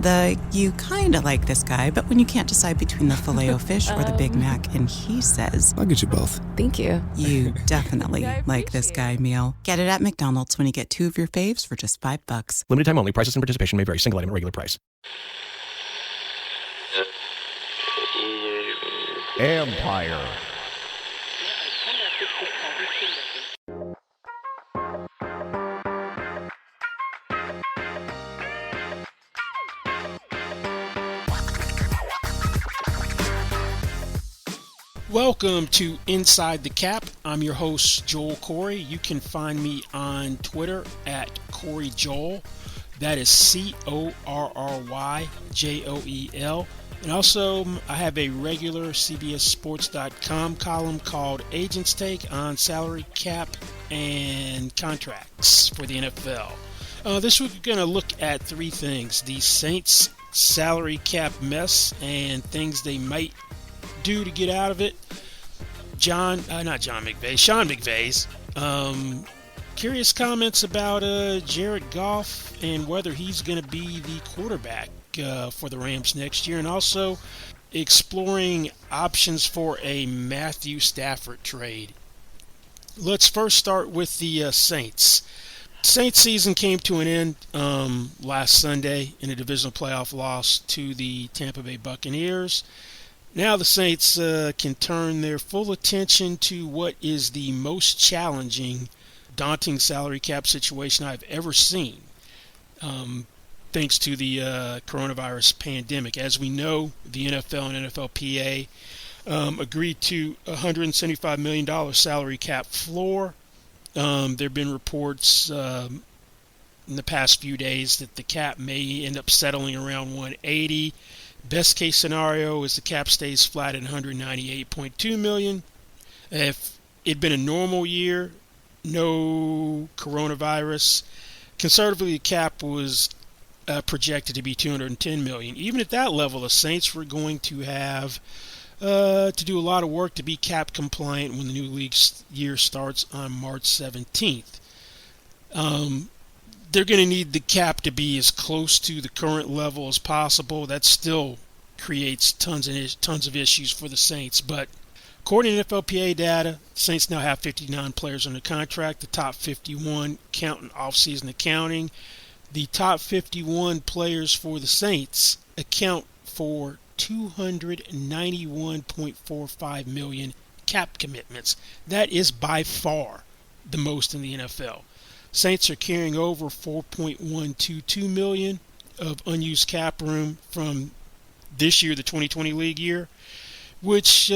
The you kind of like this guy, but when you can't decide between the Filet-O-Fish or the Big Mac, and he says, I'll get you both. Thank you. You definitely like this guy meal. Get it at McDonald's when you get 2 of your faves for just $5. Limited time only. Prices and participation may vary. Single item at regular price. Empire. Welcome to Inside the Cap. I'm your host, Joel Corey. You can find me on Twitter at Corey Joel. That is CORRYJOEL. And also, I have a regular CBSSports.com column called Agent's Take on salary cap and contracts for the NFL. This week, we're going to look at 3 things: the Saints' salary cap mess and things they might do to get out of it. Sean McVay's curious comments about Jared Goff and whether he's going to be the quarterback for the Rams next year, and also exploring options for a Matthew Stafford trade. Let's first start with the Saints. Saints season came to an end last Sunday in a divisional playoff loss to the Tampa Bay Buccaneers. Now the Saints can turn their full attention to what is the most challenging, daunting salary cap situation I've ever seen, thanks to the coronavirus pandemic. As we know, the NFL and NFLPA agreed to a $175 million salary cap floor. There have been reports in the past few days that the cap may end up settling around 180. Best case scenario is the cap stays flat at $198.2 million. If it'd been a normal year, no coronavirus, conservatively the cap was projected to be $210 million. Even at that level, the Saints were going to have to do a lot of work to be cap compliant when the new league year starts on March 17th. They're going to need the cap to be as close to the current level as possible. That still creates tons of issues for the Saints. But according to NFLPA data, the Saints now have 59 players under contract. The top 51 counting off-season accounting. The top 51 players for the Saints account for $291.45 million cap commitments. That is by far the most in the NFL. Saints are carrying over $4.122 million of unused cap room from this year, the 2020 league year, which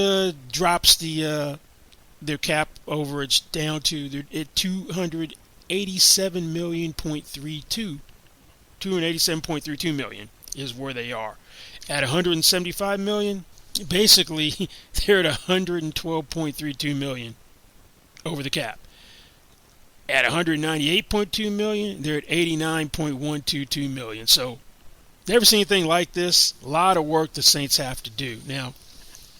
drops their cap overage down to $287.32 million is where they are. At $175 million, basically they're at $112.32 million over the cap. At $198.2 million, they're at $89.122 million. So, never seen anything like this. A lot of work the Saints have to do. Now,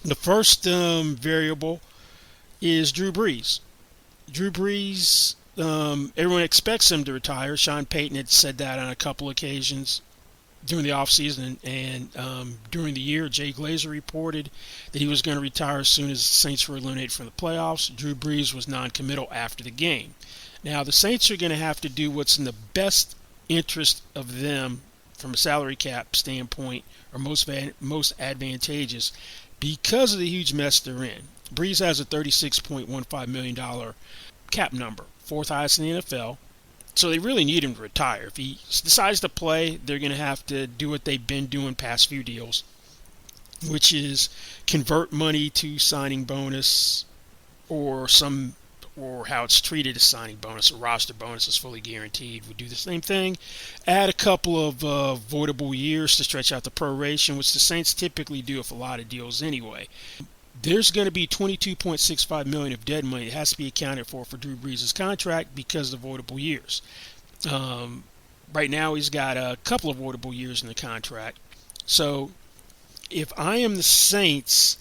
the first variable is Drew Brees. Drew Brees, everyone expects him to retire. Sean Payton had said that on a couple occasions during the offseason, and during the year, Jay Glazer reported that he was going to retire as soon as the Saints were eliminated from the playoffs. Drew Brees was non-committal after the game. Now, the Saints are going to have to do what's in the best interest of them from a salary cap standpoint, or most advantageous, because of the huge mess they're in. Brees has a $36.15 million cap number, 4th highest in the NFL. So they really need him to retire. If he decides to play, they're going to have to do what they've been doing past few deals, which is convert money to signing bonus, or how it's treated as signing bonus. A roster bonus is fully guaranteed. We do the same thing. Add a couple of voidable years to stretch out the proration, which the Saints typically do with a lot of deals anyway. There's going to be $22.65 million of dead money that has to be accounted for Drew Brees' contract because of the voidable years. Right now he's got a couple of voidable years in the contract. So if I am the Saints,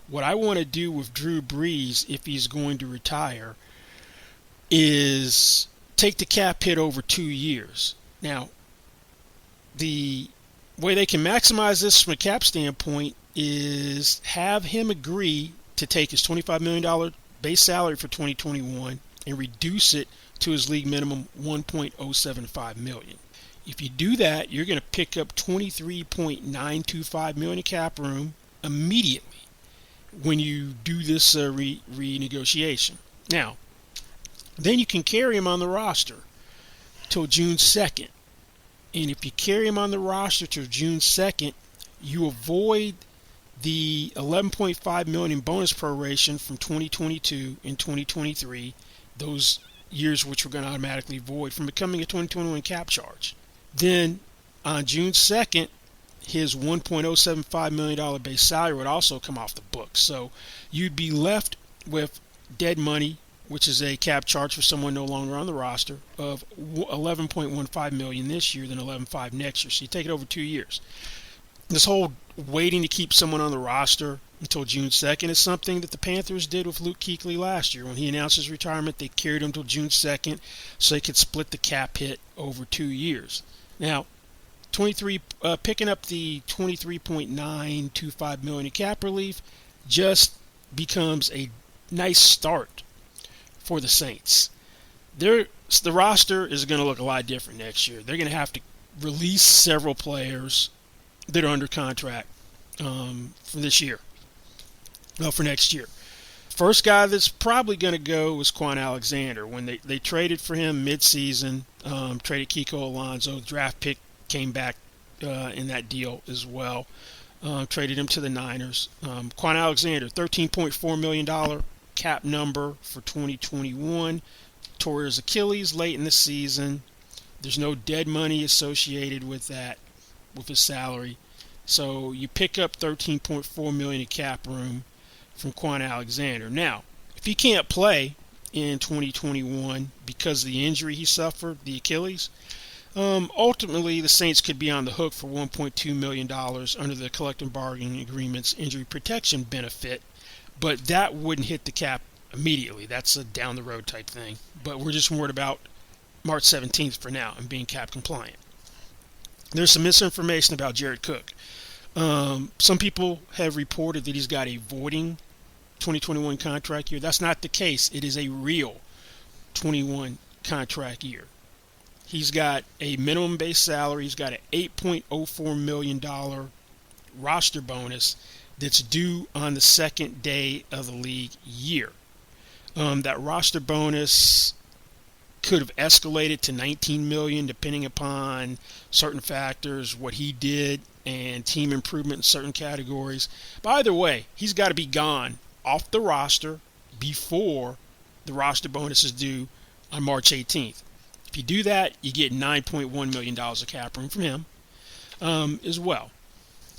what I want to do with Drew Brees, if he's going to retire, is take the cap hit over 2 years. Now, the way they can maximize this from a cap standpoint is have him agree to take his $25 million base salary for 2021 and reduce it to his league minimum $1.075 million. If you do that, you're going to pick up $23.925 million in cap room immediately when you do this renegotiation. Now, then you can carry him on the roster till June 2nd. And if you carry him on the roster till June 2nd, you avoid the $11.5 million in bonus proration from 2022 and 2023, those years which were going to automatically void, from becoming a 2021 cap charge. Then on June 2nd, his $1.075 million base salary would also come off the books. So you'd be left with dead money, which is a cap charge for someone no longer on the roster, of $11.15 million this year, then $11.5 next year. So you take it over 2 years. This whole waiting to keep someone on the roster until June 2nd is something that the Panthers did with Luke Kuechly last year. When he announced his retirement, they carried him until June 2nd so they could split the cap hit over 2 years. Now, picking up the $23.925 million in cap relief just becomes a nice start for the Saints. The roster is going to look a lot different next year. They're going to have to release several players that are under contract for this year. Well, for next year. First guy that's probably going to go is Quan Alexander. When they traded for him mid-season, traded Kiko Alonso, the draft pick came back in that deal as well. Traded him to the Niners. Quan Alexander, $13.4 million cap number for 2021. Tore his Achilles late in the season. There's no dead money associated with that, with his salary. So you pick up $13.4 million in cap room from Quan Alexander. Now, if he can't play in 2021 because of the injury he suffered, the Achilles, ultimately the Saints could be on the hook for $1.2 million under the collective bargaining agreement's injury protection benefit, but that wouldn't hit the cap immediately. That's a down the road type thing. But we're just worried about March 17th for now and being cap compliant. There's some misinformation about Jared Cook. Some people have reported that he's got a voiding 2021 contract year. That's not the case. It is a real 21 contract year. He's got a minimum base salary. He's got an $8.04 million roster bonus that's due on the second day of the league year. That roster bonus could have escalated to $19 million depending upon certain factors, what he did, and team improvement in certain categories. But either way, he's got to be gone off the roster before the roster bonus is due on March 18th. If you do that, you get $9.1 million of cap room from him as well.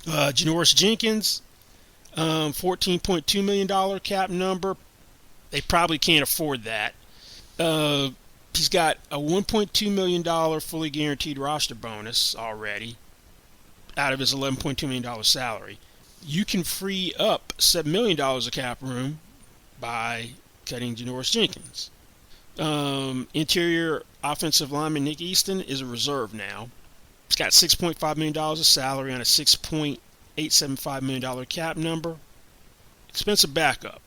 Janoris Jenkins, $14.2 million cap number. They probably can't afford that. He's got a $1.2 million fully guaranteed roster bonus already out of his $11.2 million salary. You can free up $7 million of cap room by cutting Janoris Jenkins. Interior offensive lineman Nick Easton is a reserve now. He's got $6.5 million of salary on a $6.875 million cap number. Expensive backup.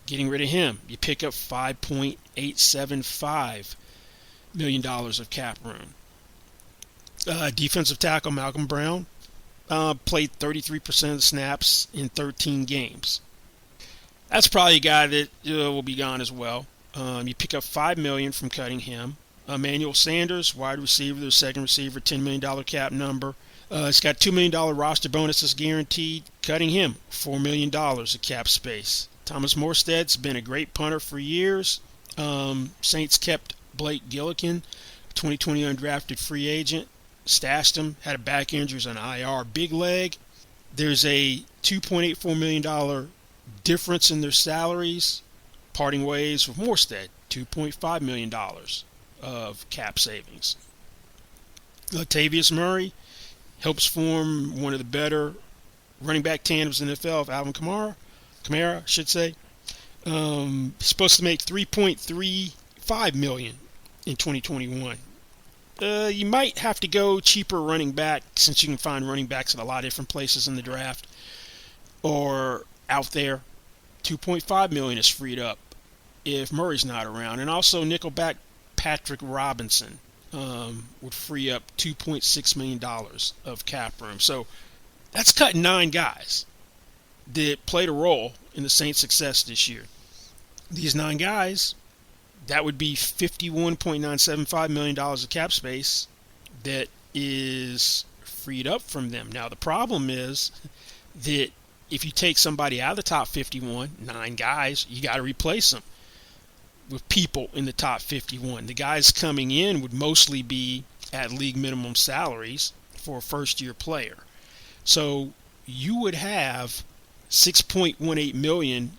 Getting rid of him, you pick up $5.875 million of cap room. Defensive tackle Malcolm Brown played 33% of the snaps in 13 games. That's probably a guy that will be gone as well. You pick up $5 million from cutting him. Emmanuel Sanders, wide receiver, their second receiver, $10 million cap number. It's got $2 million roster bonuses guaranteed. Cutting him, $4 million of cap space. Thomas Morstead's been a great punter for years. Saints kept Blake Gillikin, 2020 undrafted free agent. Stashed him, had a back injury on IR, big leg. There's a $2.84 million difference in their salaries. Parting ways with Morstead, $2.5 million of cap savings. Latavius Murray helps form one of the better running back tandems in the NFL of Alvin Kamara, I should say. He's supposed to make $3.35 million in 2021. You might have to go cheaper running back, since you can find running backs at a lot of different places in the draft or out there. $2.5 million is freed up if Murray's not around, and also nickelback Patrick Robinson would free up $2.6 million of cap room. So that's cutting 9 guys that played a role in the Saints' success this year. These 9 guys, that would be $51.975 million of cap space that is freed up from them. Now, the problem is that if you take somebody out of the top 51, 9 guys, you got to replace them with people in the top 51. The guys coming in would mostly be at league minimum salaries for a first-year player. So you would have $6.18 million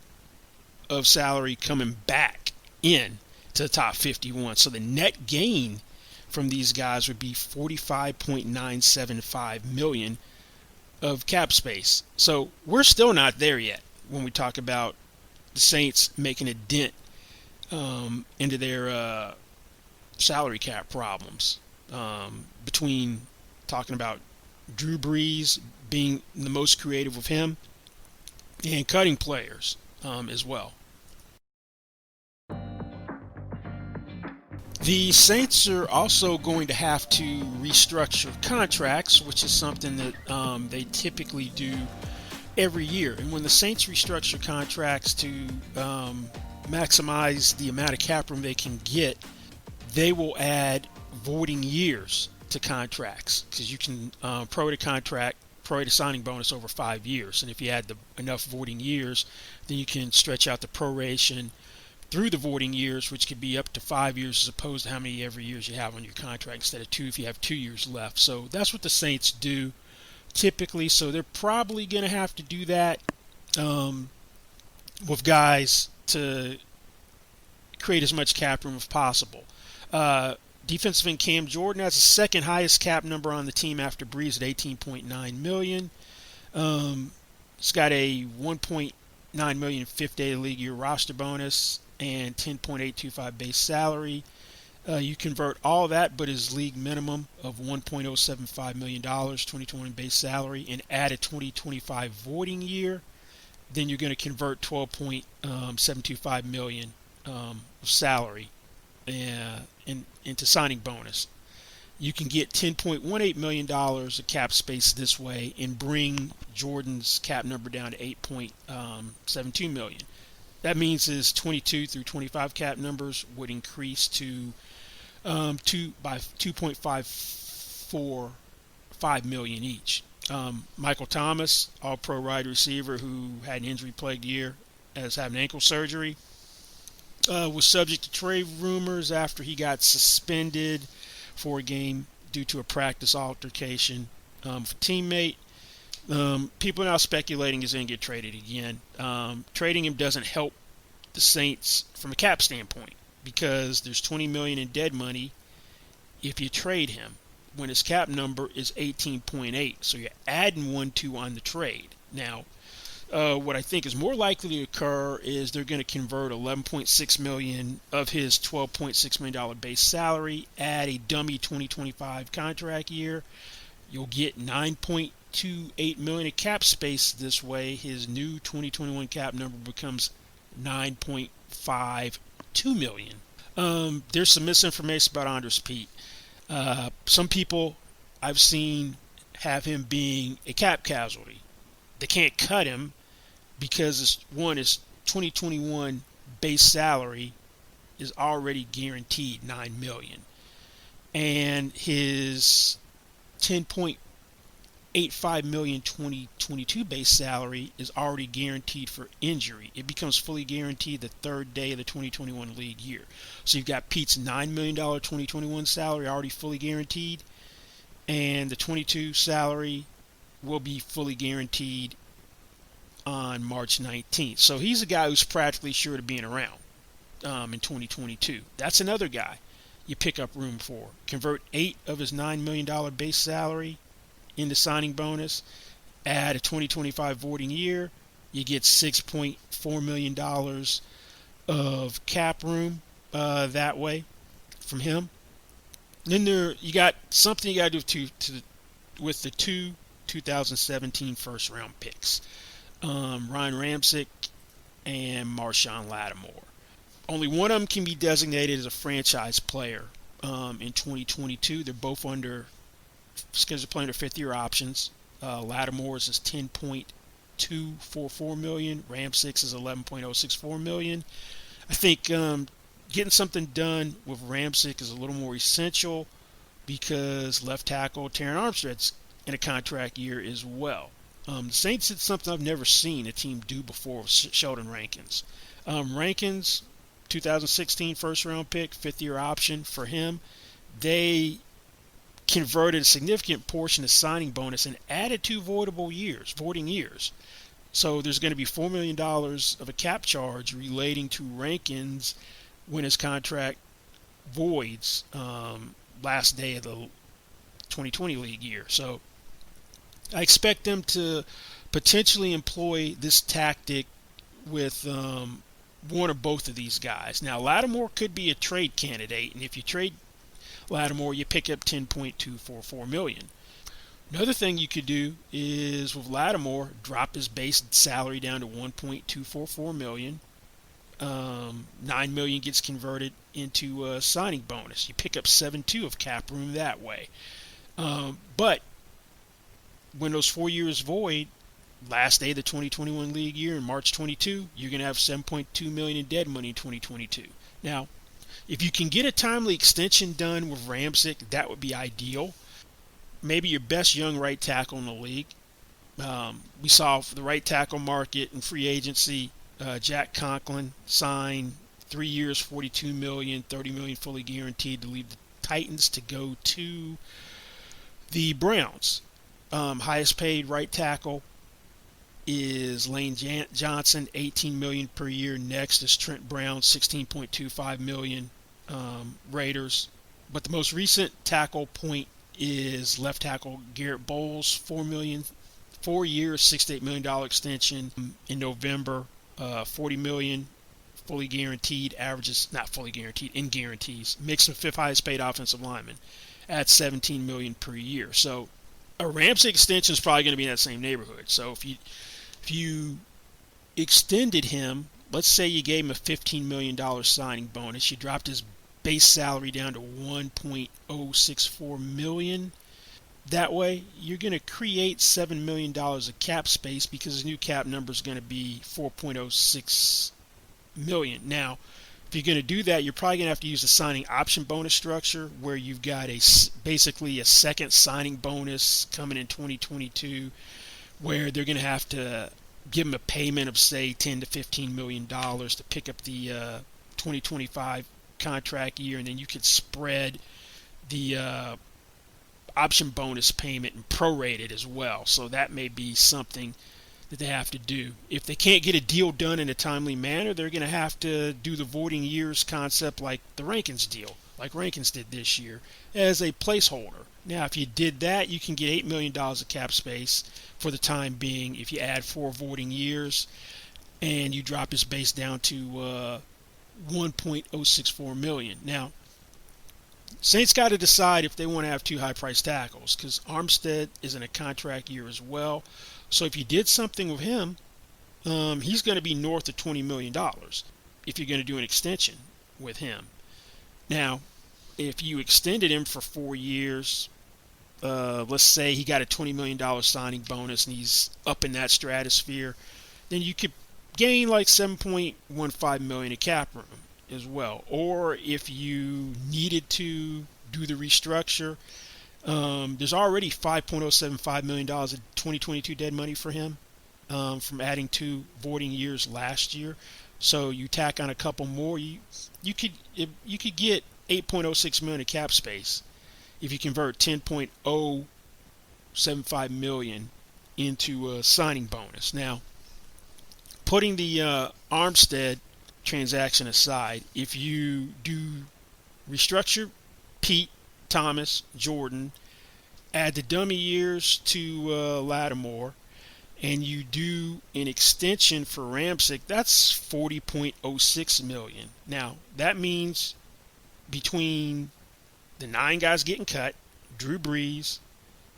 of salary coming back in to the top 51. So the net gain from these guys would be $45.975 million of cap space. So we're still not there yet when we talk about the Saints making a dent into their salary cap problems, between talking about Drew Brees being the most creative with him and cutting players as well. The Saints are also going to have to restructure contracts, which is something that they typically do every year. And when the Saints restructure contracts to maximize the amount of cap room they can get, they will add voiding years to contracts, because you can prorate a contract, prorate a signing bonus over 5 years. And if you add enough voiding years, then you can stretch out the proration through the voiding years, which could be up to 5 years as opposed to how many every years you have on your contract, instead of 2 if you have 2 years left. So that's what the Saints do typically. So they're probably going to have to do that with guys to create as much cap room as possible. Defensive end Cam Jordan has the second highest cap number on the team after Brees at $18.9 million. He's got a $1.9 million fifth day of the league year roster bonus and $10.825 base salary. You convert all that but his league minimum of $1.075 million 2021 base salary and add a 2025 voiding year, then you're going to convert $12.725 million salary into signing bonus. You can get $10.18 million of cap space this way and bring Jordan's cap number down to $8.72 million. That means his 22 through 25 cap numbers would increase to $2.545 million each. Michael Thomas, all-pro wide receiver who had an injury-plagued year as having ankle surgery, was subject to trade rumors after he got suspended for a game due to a practice altercation with a teammate. People are now speculating he's going to get traded again. Trading him doesn't help the Saints from a cap standpoint, because there's $20 million in dead money if you trade him when his cap number is 18.8. So you're adding 1-2 on the trade. Now, what I think is more likely to occur is they're going to convert $11.6 million of his $12.6 million base salary, add a dummy 2025 contract year. You'll get $9.28 million of cap space this way. His new 2021 cap number becomes $9.52 million. There's some misinformation about Andres Pete. Some people I've seen have him being a cap casualty. They can't cut him because his 2021 base salary is already guaranteed $9 million, and his $10.85 million 2022 base salary is already guaranteed for injury. It becomes fully guaranteed the third day of the 2021 league year. So you've got Pete's $9 million 2021 salary already fully guaranteed, and the 22 salary will be fully guaranteed on March 19th. So he's a guy who's practically sure to being around in 2022. That's another guy you pick up room for. Convert 8 of his $9 million base salary into signing bonus, add a 2025 voiding year, you get $6.4 million of cap room that way from him. Then you got something you got to do with the two 2017 first round picks, Ryan Ramczyk and Marshawn Lattimore. Only one of them can be designated as a franchise player in 2022. They're both scheduled to play under fifth-year options. Lattimore's is $10.244 million. Ramczyk's is $11.064 million. I think getting something done with Ramczyk is a little more essential because left tackle Terron Armstead's in a contract year as well. The Saints did something I've never seen a team do before with Sheldon Rankins. Rankins, 2016 first-round pick, fifth-year option for him. They converted a significant portion of signing bonus and added 2 voiding years. So there's going to be $4 million of a cap charge relating to Rankins when his contract voids last day of the 2020 league year. So I expect them to potentially employ this tactic with one or both of these guys. Now, Lattimore could be a trade candidate, and if you trade Lattimore, you pick up $10.244 million. Another thing you could do is with Lattimore, drop his base salary down to $1.244 million. $9 million gets converted into a signing bonus. You pick up $7.2 of cap room that way. But when those 4 years void, last day of the 2021 league year in March 22, you're going to have $7.2 million in dead money in 2022. Now, if you can get a timely extension done with Ramczyk, that would be ideal. Maybe your best young right tackle in the league. We saw for the right tackle market and free agency, Jack Conklin signed 3 years, $42 million, $30 million fully guaranteed to leave the Titans to go to the Browns. Highest paid right tackle is Lane Johnson, $18 million per year. Next is Trent Brown, $16.25 million. Raiders. But the most recent tackle point is left tackle Garrett Bowles, 4 years, $68 million extension in November. $40 million fully guaranteed, averages not fully guaranteed, in guarantees. Makes him fifth highest paid offensive lineman at $17 million per year. So a Ramczyk extension is probably going to be in that same neighborhood. So if you extended him, let's say you gave him a $15 million signing bonus, you dropped his base salary down to $1.064 million. That way, you're going to create $7 million of cap space because his new cap number is going to be $4.06 million. Now, if you're going to do that, you're probably going to have to use a signing option bonus structure where you've got basically a second signing bonus coming in 2022 where they're going to have to give him a payment of, say, $10 to $15 million to pick up the 2025 contract year, and then you could spread the option bonus payment and prorate it as well. So that may be something that they have to do. If they can't get a deal done in a timely manner, they're going to have to do the voiding years concept like the Rankins deal, like Rankins did this year, as a placeholder. Now, if you did that, you can get $8 million of cap space for the time being if you add 4 voiding years and you drop his base down to $1.064 million. Now, Saints got to decide if they want to have 2 high-priced tackles because Armstead is in a contract year as well. So if you did something with him, he's going to be north of $20 million if you're going to do an extension with him. Now, if you extended him for 4 years, let's say he got a $20 million signing bonus and he's up in that stratosphere, then you could gain like $7.15 million in cap room as well. Or if you needed to do the restructure, there's already $5.075 million of 2022 dead money for him from adding 2 voiding years last year. So you tack on a couple more, you could get $8.06 million in cap space if you convert $10.075 million into a signing bonus. Now, putting the Armstead transaction aside, if you do restructure Pete, Thomas, Jordan, add the dummy years to Lattimore, and you do an extension for Ramczyk, that's $40.06 million. Now, that means between the 9 guys getting cut, Drew Brees,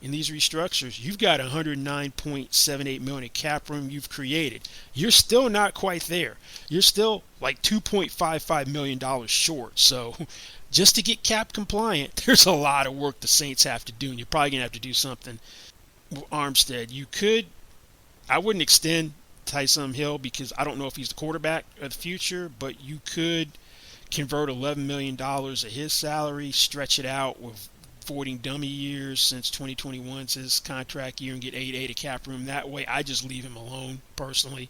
in these restructures, you've got $109.78 million in cap room you've created. You're still not quite there. You're still like $2.55 million short. So just to get cap compliant, there's a lot of work the Saints have to do, and you're probably going to have to do something with Armstead. I wouldn't extend Taysom Hill because I don't know if he's the quarterback of the future, but you could convert $11 million of his salary, stretch it out with voiding dummy years since 2021's his contract year, and get 8.8 of cap room that way. I just leave him alone personally.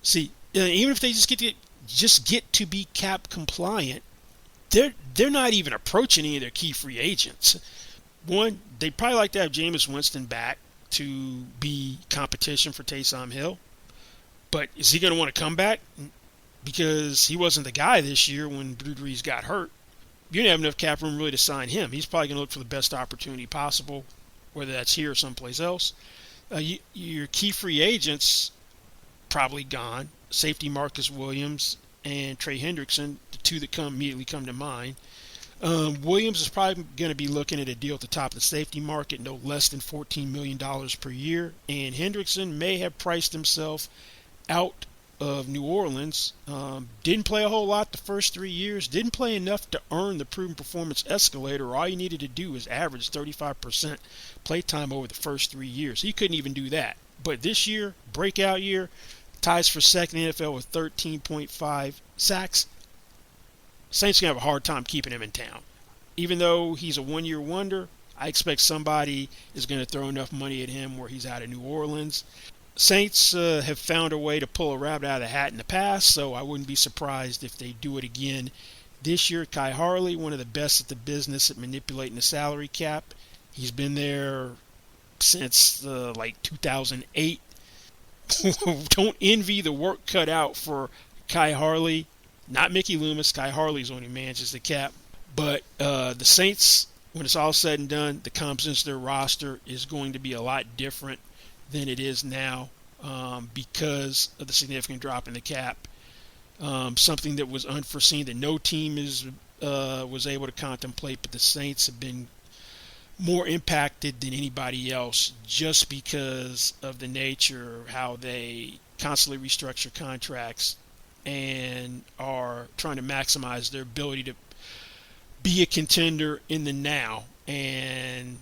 See, even if they just get to be cap compliant, they're not even approaching any of their key free agents. One, they'd probably like to have Jameis Winston back to be competition for Taysom Hill. But is he going to want to come back? Because he wasn't the guy this year when Drew Brees got hurt. You didn't have enough cap room really to sign him. He's probably going to look for the best opportunity possible, whether that's here or someplace else. Your key free agents probably gone. Safety Marcus Williams and Trey Hendrickson, the two that immediately come to mind. Williams is probably going to be looking at a deal at the top of the safety market, no less than $14 million per year. And Hendrickson may have priced himself out of New Orleans. Didn't play a whole lot the first 3 years. Didn't play enough to earn the proven performance escalator. All you needed to do was average 35% play time over the first 3 years. He couldn't even do that. But this year, breakout year, ties for second in the NFL with 13.5 sacks. Saints going to have a hard time keeping him in town. Even though he's a one-year wonder, I expect somebody is going to throw enough money at him where he's out of New Orleans. Saints have found a way to pull a rabbit out of the hat in the past, so I wouldn't be surprised if they do it again this year. Kai Harley, one of the best at the business at manipulating the salary cap. He's been there since like 2008. Don't envy the work cut out for Kai Harley. Not Mickey Loomis. Kai Harley's only manages the cap. But the Saints, when it's all said and done, the composition of their roster is going to be a lot different than it is now because of the significant drop in the cap. Something that was unforeseen that no team was able to contemplate, but the Saints have been more impacted than anybody else just because of the nature of how they constantly restructure contracts and are trying to maximize their ability to be a contender in the now. And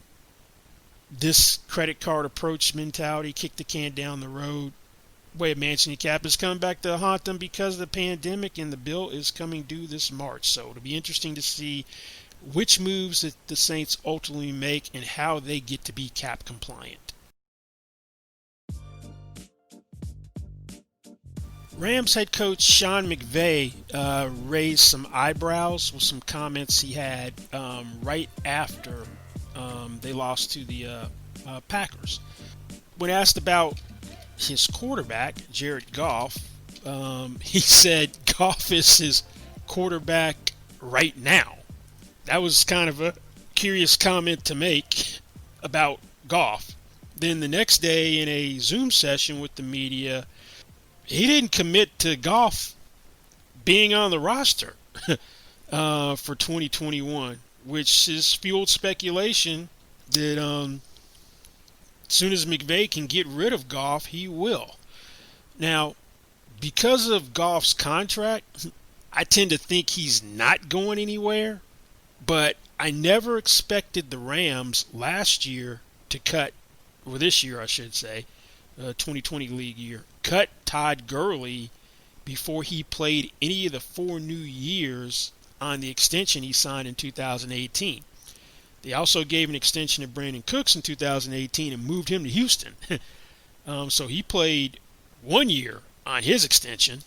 this credit card approach mentality, kick the can down the road way of managing the cap, is coming back to haunt them because of the pandemic, and the bill is coming due this March. So it'll be interesting to see which moves that the Saints ultimately make and how they get to be cap compliant. Rams head coach Sean McVay raised some eyebrows with some comments he had right after they lost to the Packers. When asked about his quarterback, Jared Goff, he said Goff is his quarterback right now. That was kind of a curious comment to make about Goff. Then the next day in a Zoom session with the media, he didn't commit to Goff being on the roster for 2021, which has fueled speculation that as soon as McVay can get rid of Goff, he will. Now, because of Goff's contract, I tend to think he's not going anywhere, but I never expected the Rams last year to cut, or this year I should say, 2020 league year, cut Todd Gurley before he played any of the 4 new years on the extension he signed in 2018. They also gave an extension to Brandon Cooks in 2018 and moved him to Houston. So he played 1 year on his extension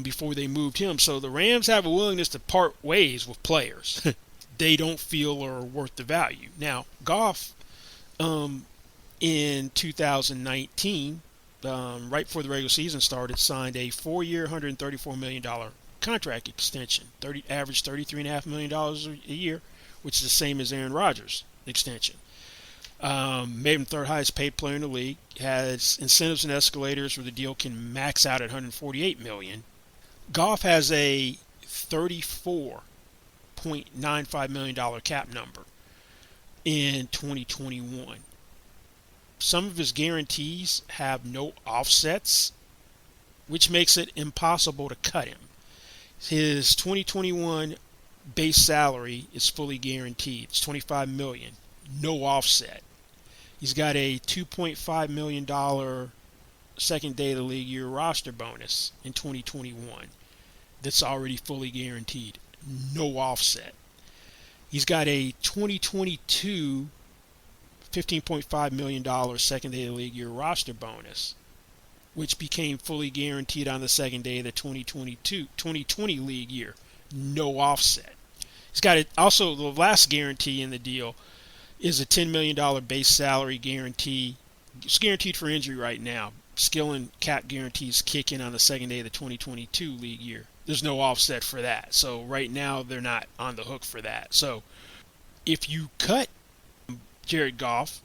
before they moved him. So the Rams have a willingness to part ways with players they don't feel are worth the value. Now, Goff, in 2019, right before the regular season started, signed a 4-year, $134 million contract extension, average $33.5 million a year, which is the same as Aaron Rodgers' extension. Made him third highest paid player in the league, has incentives and escalators where the deal can max out at $148 million. Goff has a $34.5 $30.95 million cap number in 2021. Some of his guarantees have no offsets, which makes it impossible to cut him. His 2021 base salary is fully guaranteed. It's $25 million, no offset. He's got a $2.5 million second day of the league year roster bonus in 2021 that's already fully guaranteed, no offset. He's got a 2022 $15.5 million second day of the league year roster bonus, which became fully guaranteed on the second day of the 2020 league year, no offset. He's got it. Also, the last guarantee in the deal is a $10 million base salary guarantee. It's guaranteed for injury right now. Skill and cap guarantees kick in on the second day of the 2022 league year. There's no offset for that. So right now they're not on the hook for that. So if you cut Jared Goff,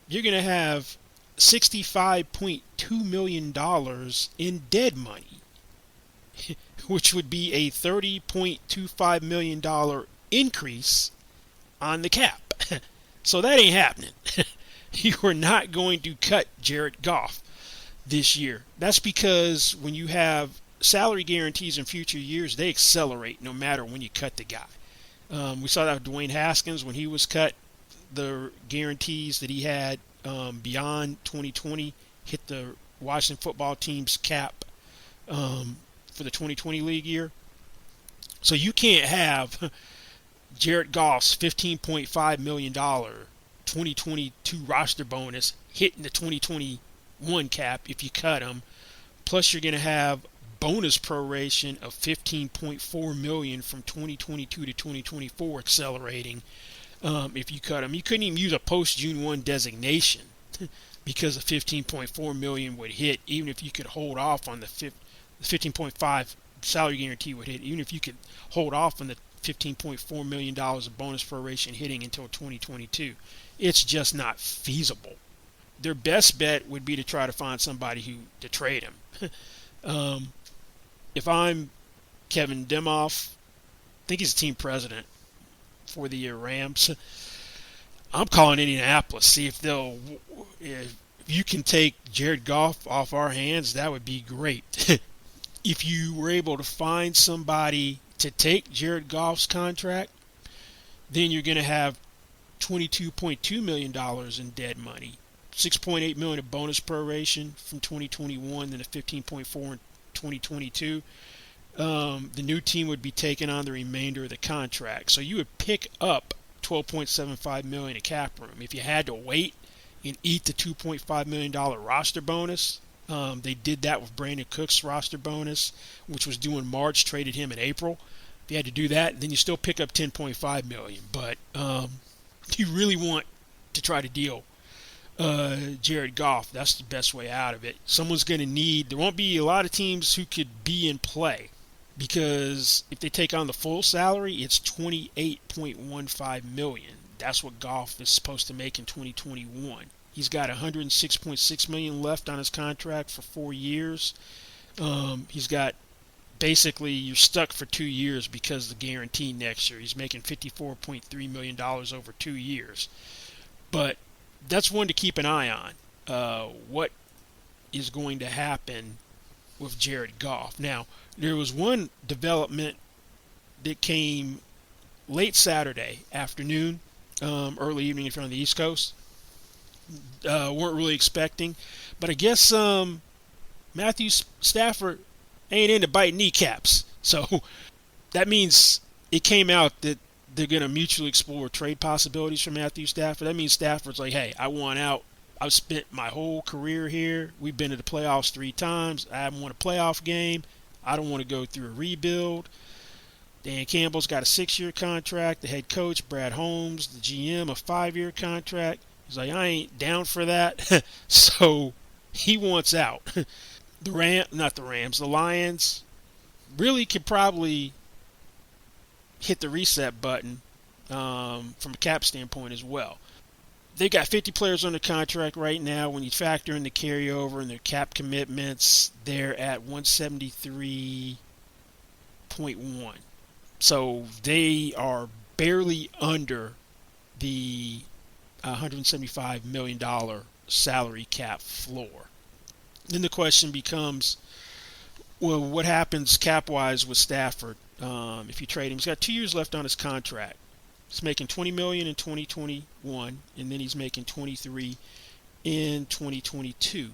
you're going to have $65.2 million in dead money, which would be a $30.25 million increase on the cap. So that ain't happening. You are not going to cut Jared Goff this year. That's because when you have salary guarantees in future years, they accelerate no matter when you cut the guy. We saw that with Dwayne Haskins when he was cut. The guarantees that he had beyond 2020 hit the Washington football team's cap for the 2020 league year. So you can't have Jared Goff's $15.5 million 2022 roster bonus hitting the 2021 cap if you cut him. Plus you're going to have bonus proration of $15.4 million from 2022 to 2024 accelerating if you cut him. You couldn't even use a post-June 1 designation because the $15.4 million would hit, even if you could hold off on the 15.5 salary guarantee would hit, even if you could hold off on the $15.4 million of bonus proration hitting until 2022. It's just not feasible. Their best bet would be to try to find somebody to trade him. If I'm Kevin Demoff, I think he's the team president for the Rams, I'm calling Indianapolis. See if you can take Jared Goff off our hands, that would be great. If you were able to find somebody to take Jared Goff's contract, then you're going to have $22.2 million in dead money, $6.8 million of bonus proration from 2021, then a $15.4 in 2022. The new team would be taking on the remainder of the contract. So you would pick up $12.75 million in cap room. If you had to wait and eat the $2.5 million roster bonus, they did that with Brandon Cook's roster bonus, which was due in March, traded him in April. If you had to do that, then you still pick up $10.5 million. But you really want to try to deal Jared Goff. That's the best way out of it. Someone's going to need, there won't be a lot of teams who could be in play, because if they take on the full salary, it's $28.15 million. That's what Goff is supposed to make in 2021. He's got $106.6 million left on his contract for 4 years. He's got, basically, you're stuck for 2 years because of the guarantee next year. He's making $54.3 million over 2 years. But that's one to keep an eye on. What is going to happen with Jared Goff? Now, there was one development that came late Saturday afternoon, early evening if you're on the East Coast. Weren't really expecting, but I guess Matthew Stafford ain't into biting kneecaps. So that means it came out that they're going to mutually explore trade possibilities for Matthew Stafford. That means Stafford's like, hey, I want out. I've spent my whole career here. We've been to the playoffs 3 times. I haven't won a playoff game. I don't want to go through a rebuild. Dan Campbell's got a 6-year contract. The head coach, Brad Holmes, the GM, a 5-year contract. He's like, I ain't down for that. So he wants out. The Lions really could probably hit the reset button from a cap standpoint as well. They've got 50 players under contract right now. When you factor in the carryover and their cap commitments, they're at 173.1. So they are barely under the $175 million salary cap floor. Then the question becomes, well, what happens cap-wise with Stafford if you trade him? He's got 2 years left on his contract. He's making $20 million in 2021, and then he's making $23 in 2022.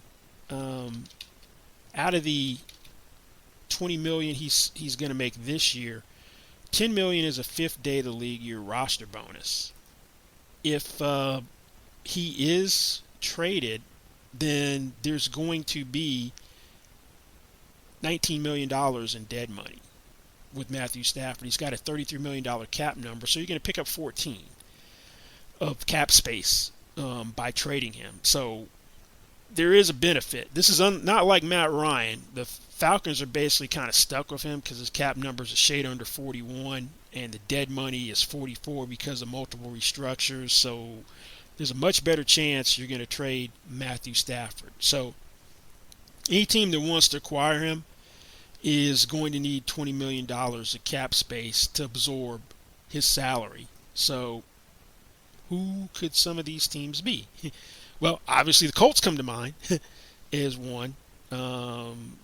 Out of the $20 million he's going to make this year, $10 million is a fifth day of the league year roster bonus. If he is traded, then there's going to be $19 million in dead money with Matthew Stafford. He's got a $33 million cap number, so you're going to pick up 14 of cap space by trading him. So there is a benefit. This is not like Matt Ryan. The Falcons are basically kind of stuck with him because his cap number is a shade under 41, and the dead money is 44 because of multiple restructures. So there's a much better chance you're going to trade Matthew Stafford. So any team that wants to acquire him is going to need $20 million of cap space to absorb his salary. So who could some of these teams be? Well, obviously the Colts come to mind as one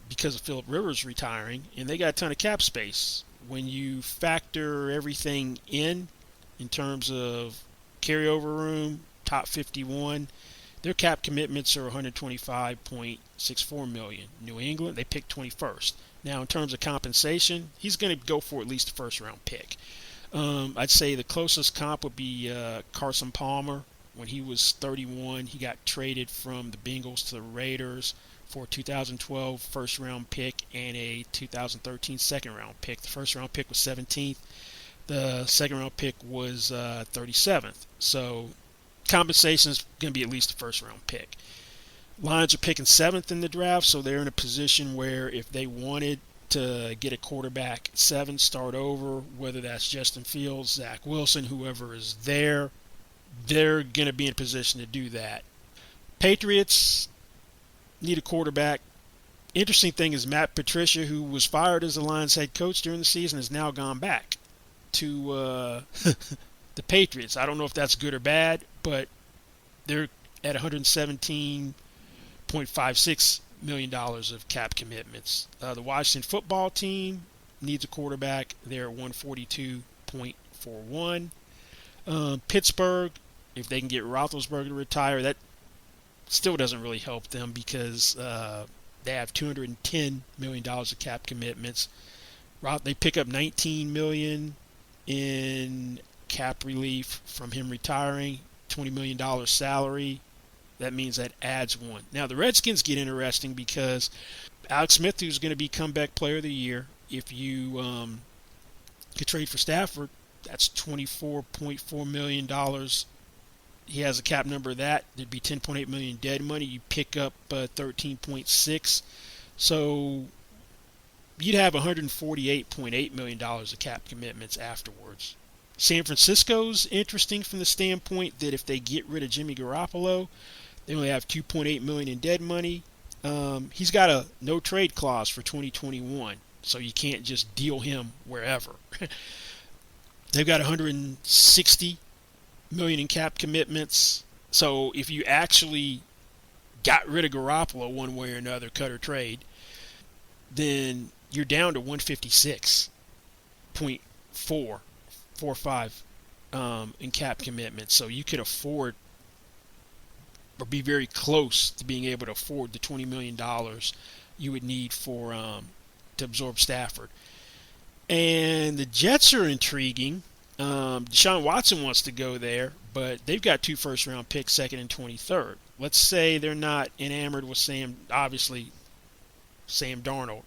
because of Phillip Rivers retiring, and they got a ton of cap space. When you factor everything in terms of carryover room, top 51, their cap commitments are $125.64 million. New England, they picked 21st. Now, in terms of compensation, he's going to go for at least a first-round pick. I'd say the closest comp would be Carson Palmer. When he was 31, he got traded from the Bengals to the Raiders for a 2012 first-round pick and a 2013 second-round pick. The first-round pick was 17th. The second-round pick was 37th. So compensation is going to be at least a first-round pick. Lions are picking 7th in the draft, so they're in a position where if they wanted to get a quarterback at 7, start over, whether that's Justin Fields, Zach Wilson, whoever is there, they're going to be in a position to do that. Patriots need a quarterback. Interesting thing is Matt Patricia, who was fired as the Lions head coach during the season, has now gone back to the Patriots. I don't know if that's good or bad, but they're at $117.56 million of cap commitments. The Washington football team needs a quarterback. They're at $142.41. Pittsburgh, if they can get Roethlisberger to retire, that still doesn't really help them because they have $210 million of cap commitments. They pick up $19 million in cap relief from him retiring, $20 million salary. That means that adds one. Now, the Redskins get interesting because Alex Smith, who's going to be comeback player of the year, if you could trade for Stafford, that's $24.4 million. He has a cap number of that. There'd be $10.8 million dead money. You pick up $13.6. So you'd have $148.8 million of cap commitments afterwards. San Francisco's interesting from the standpoint that if they get rid of Jimmy Garoppolo, they only have $2.8 million in dead money. He's got a no trade clause for 2021, so you can't just deal him wherever. They've got $160 million in cap commitments. So if you actually got rid of Garoppolo one way or another, cut or trade, then you're down to $156.45 in cap commitments. So you could afford or be very close to being able to afford the $20 million you would need for to absorb Stafford. And the Jets are intriguing. Deshaun Watson wants to go there, but they've got 2 first-round picks, 2nd and 23rd. Let's say they're not enamored with Sam Darnold.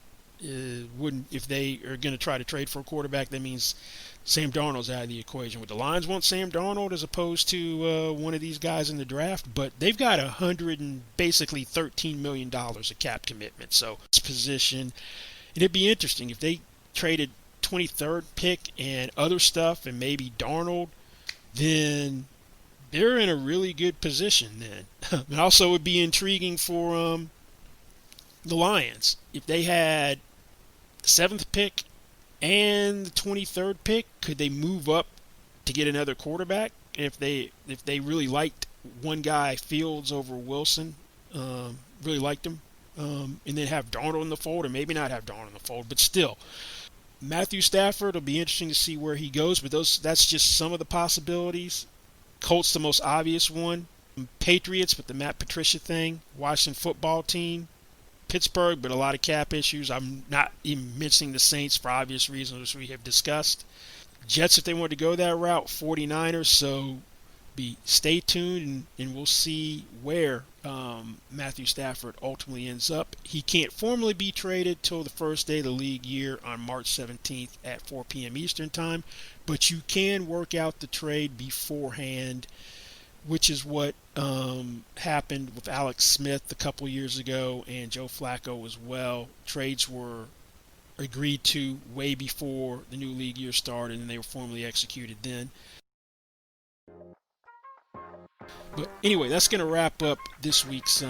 Wouldn't if they are going to try to trade for a quarterback, that means Sam Darnold's out of the equation. Would the Lions want Sam Darnold as opposed to one of these guys in the draft? But they've got basically $13 million of cap commitment. So this position, and it'd be interesting if they traded 23rd pick and other stuff and maybe Darnold, then they're in a really good position then. And also it would be intriguing for the Lions if they had the 7th pick and the 23rd pick, could they move up to get another quarterback? If they really liked one guy, Fields over Wilson, really liked him, and then have Darnold in the fold, or maybe not have Darnold in the fold, but still, Matthew Stafford, will be interesting to see where he goes, but that's just some of the possibilities. Colts, the most obvious one. Patriots with the Matt Patricia thing. Washington football team. Pittsburgh, but a lot of cap issues. I'm not even mentioning the Saints for obvious reasons, which we have discussed. Jets, if they want to go that route. 49ers, so stay tuned, and we'll see where Matthew Stafford ultimately ends up. He can't formally be traded till the first day of the league year on March 17th at 4 p.m. Eastern time, but you can work out the trade beforehand, which is what happened with Alex Smith a couple years ago and Joe Flacco as well. Trades were agreed to way before the new league year started, and they were formally executed then. But anyway, that's going to wrap up this week's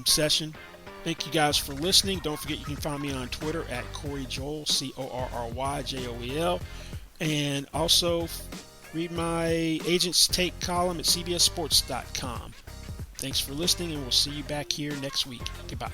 session. Thank you guys for listening. Don't forget you can find me on Twitter at Corey Joel, CorryJoel. And also read my Agent's Take column at CBSSports.com. Thanks for listening, and we'll see you back here next week. Goodbye.